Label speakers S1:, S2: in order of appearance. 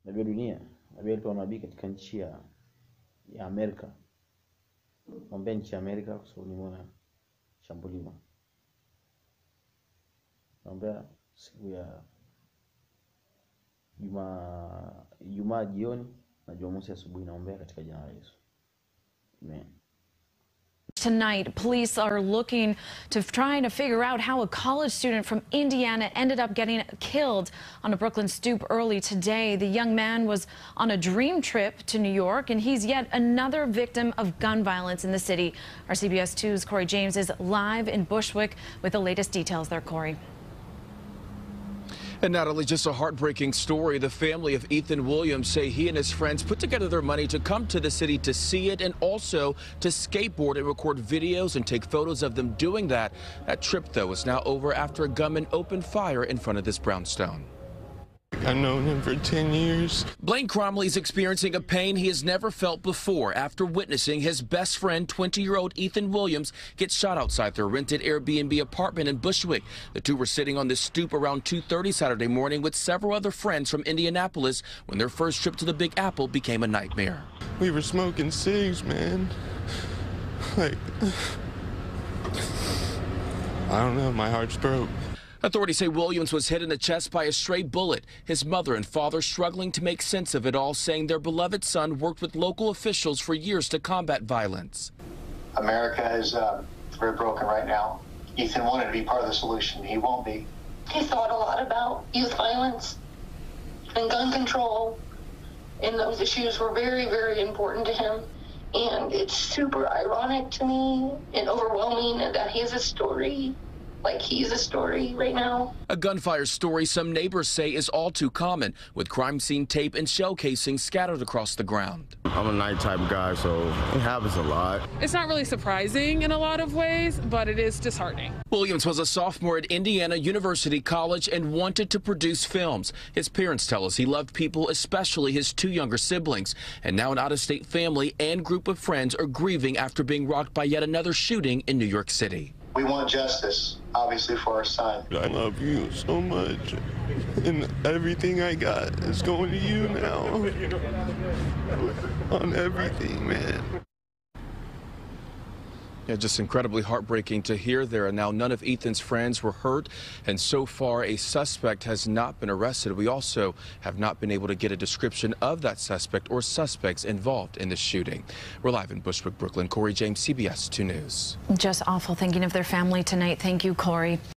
S1: Unabii wa Dunia. Nabii alitoa unabii katika nchi ya Amerika. Naombea nchi ya Amerika kwa sababu nimeona shambulio. Naombea siku ya Ijumaa Jioni na Jumamosi Asubuhi, naombea katika jina la Yesu. Amen.
S2: Tonight, police are looking to trying to figure out how a college student from Indiana ended up getting killed on a Brooklyn stoop early today. The young man was on a dream trip to New York, and he's yet another victim of gun violence in the city. Our CBS 2's Corey James is live in Bushwick with the latest details there, Corey.
S3: And not only just a heartbreaking story, the family of Ethan Williams say he and his friends put together their money to come to the city to see it and also to skateboard and record videos and take photos of them doing that. That trip, though, is now over after a gunman opened fire in front of this brownstone.
S4: I've known him for 10 years.
S3: Blaine Cromley is experiencing a pain he has never felt before after witnessing his best friend, 20-year-old Ethan Williams, get shot outside their rented Airbnb apartment in Bushwick. The two were sitting on this stoop around 2:30 Saturday morning with several other friends from Indianapolis when their first trip to the Big Apple became a nightmare.
S4: We were smoking cigs, man. Like, I don't know, my heart's broke.
S3: Authorities say Williams was hit in the chest by a stray bullet. His mother and father struggling to make sense of it all, saying their beloved son worked with local officials for years to combat violence.
S5: America is very broken right now. Ethan wanted to be part of the solution. He won't be.
S6: He thought a lot about youth violence and gun control, and those issues were very, very important to him. And it's super ironic to me and overwhelming that he has a story. Like he's a story right now.
S3: A gunfire story some neighbors say is all too common, with crime scene tape and shell casings scattered across the ground.
S7: I'm a night type guy, so it happens a lot.
S8: It's not really surprising in a lot of ways, but it is disheartening.
S3: Williams was a sophomore at Indiana University College and wanted to produce films. His parents tell us he loved people, especially his two younger siblings. And now an out-of-state family and group of friends are grieving after being rocked by yet another shooting in New York City.
S5: We want justice, obviously, for our son.
S4: I love you so much, and everything I got is going to you now. On everything, man.
S3: Yeah, just incredibly heartbreaking to hear there. And now none of Ethan's friends were hurt, and so far a suspect has not been arrested. We also have not been able to get a description of that suspect or suspects involved in the shooting. We're live in Bushwick, Brooklyn. Corey James, CBS 2 News.
S2: Just awful thinking of their family tonight. Thank you, Corey.